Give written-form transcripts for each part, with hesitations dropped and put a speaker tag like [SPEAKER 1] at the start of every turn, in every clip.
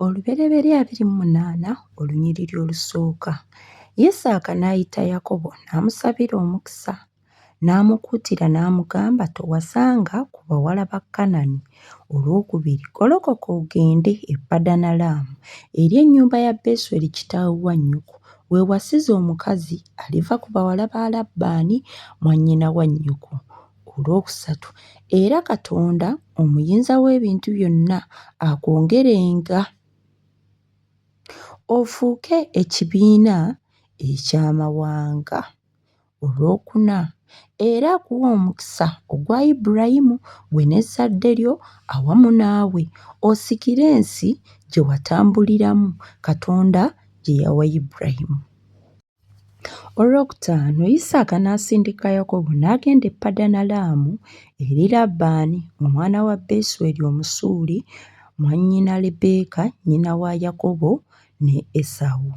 [SPEAKER 1] Olubereberye 28 olunyiriri olusooka. Isaaka n'ayita Yakobo n'amusabira omukisa, n'amukuutira n'amugamba, towasanga ku bawala ba Kanani. Olwokubiri, golokoka ogende e Padanalaamu eri ennyumba ya Besweri kitaawe wa nnyoko, weewasize omukazi aliva ku bawala ba Labbaani mwannyina wa nnyoko. Olwokusatu, era Katonda omuyinza w'ebintu byonna akwongerenga ofuuke ekibiina eky'amawanga. Olwokuna, era akuwa omukisa ogwa Ibulayimu gwe n'ezzadde lyo awamu naawe, osikire ensi gye watambuliramu Katonda gye yawa Ibulayimu. Olwokutaano, Isaaka n'asindika Yakobo n'agenda e Padanalaamu eri Labbaani omwana wa Besweri Omusuuli, mwannyina Lebbeeka nnyina wa Yakobo ne Esawu.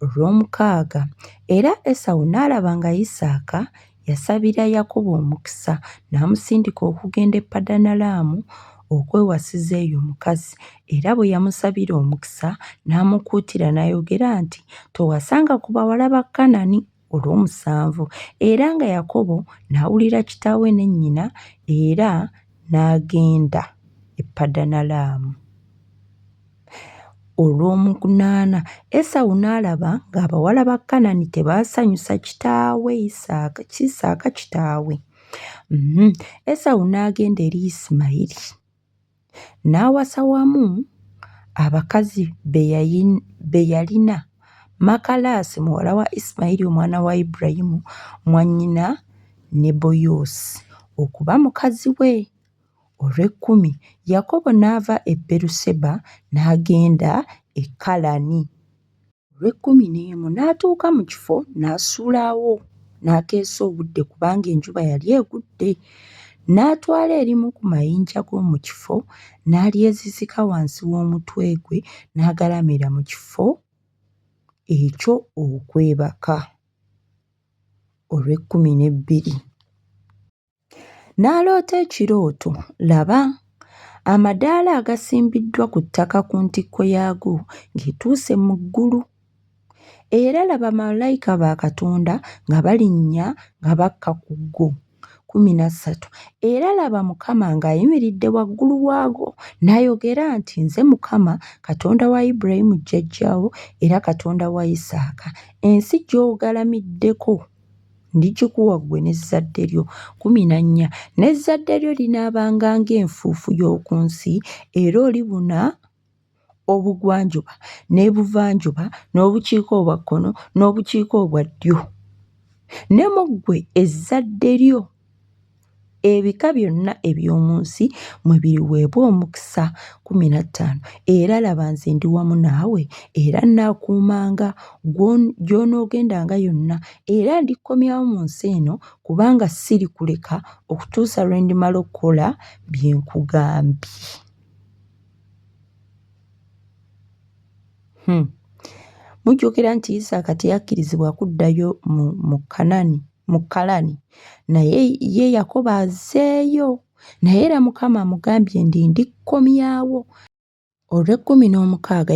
[SPEAKER 1] Olw'omukaaga, era Esawu n'alaba nga Isaaka yasabira Yakobo omukisa, n'amusindika okugenda e Padanalaamu okwewasiza eyo omukazi, era bwe yamusabira omukisa n'amukuutira n'ayogera nti, towasanga ku bawala ba Kanani. Olw'omusanvu, era nga Yakobo n'awulira kitaawe ne nnyina, era n'agenda e Padanalaamu. Olw'omunaana, Esawu n'alaba ng'abawala ba Kanani tebaasanyusa kitaawe Isaaka kitaawe. Esawu n'agenda eri Isimayiri n'awasa wamu abakazi be yalina, Makalaasi muwala wa Isimayiri omwana wa Ibulayimu mwannyina Neboyoosi okuba mukazi we. Olw'ekkumi, Yakobo n'ava e Beeruseba n'agenda e Kalani. Olw'ekkumi n'atuuka mu kifo n'asuulawo n'akeesa obudde kubanga enjuba yali egudde. N'atwala erimu ku mayinja g'omu kifo n'alyezizika wansi w'omutwe gwe n'agalamira mu kifo ekyo okwebaka. Olw'ekkumi, n'aloota ekirooto, laba, amadaala agasimbiddwa ku ttaka ku ntikko yaago ng'etuuse mu ggulu. Era laba, bamalayika ba Katonda nga balinnya nga bakka ku go. 13, era laba Mukama ng'ayimiridde waggulu waago, n'ayogera nti, nze Mukama, Katonda wa Ibulayimu jjajjaawo, era Katonda wa Isaaka. Ensi gy'ogalamiddeko ndigikuwa ggwe n'ezzadde lyo. 14, n'ezzadde lyo linaabanga ng'enfuufu y'oku nsi, era olibuna obugwanjuba n'ebuvanjuba n'obukiika obwa kkono n'obukiika obwa ddyo. Ne mu ggwe ezzadde lyo ebika byonna eby'omu nsi mwe biriweebwa omukisa. 15, era laba, nze ndi wamu naawe, era nnaakuumanga gy'onoogendanga yonna, era ndikomyawo mu nsi eno, kubanga sirikuleka okutuusa lwe ndimala okukola bye nkugambye. Mujjukira nti Isaaka teyakkirizibwa kuddayo mu Kalani, naye ye Yakobo azeeyo, naye era Mukama amugambye ndikomyawo. Olw'ekkumi,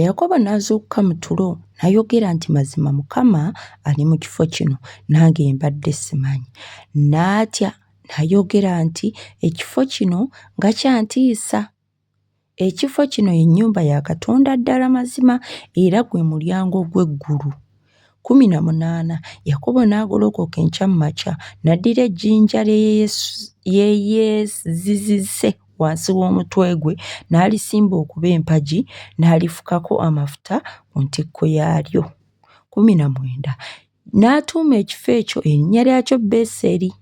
[SPEAKER 1] Yakobo n'azuukuka mu tulo n'ayogera nti, mazima Mukama ali mu kifo kino, nange mbadde simanyi. N'atya n'ayogera nti, ekifo kino nga kyantiisa. Ekifo kino ye nnyumba ya Katonda ddala mazima, era gwe mulyango gw'eggulu. 18, Yakobo n'agolokoka enkya mu makya, n'addira ejjinja lye yeezizise wansi w'omutwe gwe, n'alisimba okuba empagi, n'alifukako amafuta ku ntikko yaalyo. 19, n'atuuma ekifo ekyo erinnya lyakyo Beseri,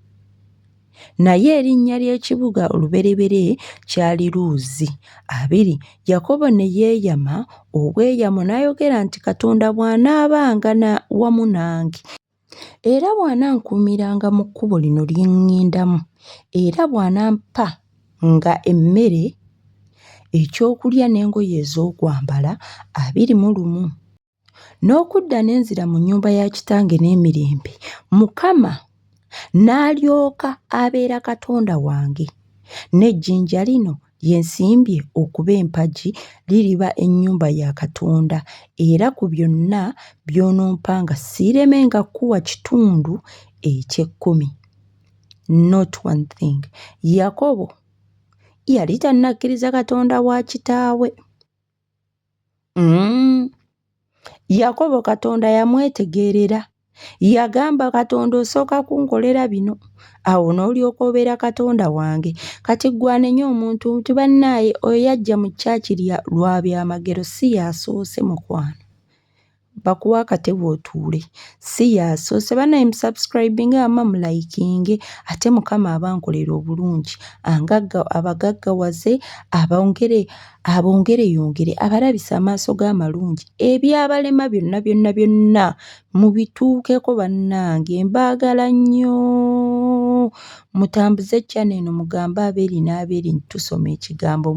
[SPEAKER 1] naye erinnya ly'ekibuga olubereberye kyali Luzi. 20, Yakobo ne yeeyama obweyamo n'ayogera nti, Katonda bw'anaabanga wamu nange, era bw'anankuumiranga mu kkubo lino lye ŋŋendamu, era bw'anampa nga emmere, ekyokulya n'engoye ez'okwambala 21, n'okudda n'enzira mu nnyumba ya kitange n'emirembe, Mukama n'alyoka abeera Katonda wange, n'ejjinja lino yensimbye okuba empagi liriba ennyumba ya Katonda era ku byonna by'onompanga siiremenga kuwa kitundu eky'ekkumi. Not one thing. Yakobo yali tannakkiriza Katonda wa kitaawe. Yakobo Katonda yamwetegeerera. Yagamba Katonda osooka kunkolera bino awo n'olyoka obeera Katonda wange. Kati ggwe anenya omuntu bannaaye oyo yajja mu kyaki lwa byamagero si yasoose mukwano. Bakuwa akatebe otuule si yasoose. Bannaaye musubscribinge ama mulayikinge ate Mukama abankolera obulungi abagaggawaze abongere yongere abalabise amaaso g'amalungi ebyabalema byonna mubituukeko bannange mbaagala nnyo. Mutambuze channel eno mugambe abeeri n'abeeri tusoma ekigambo.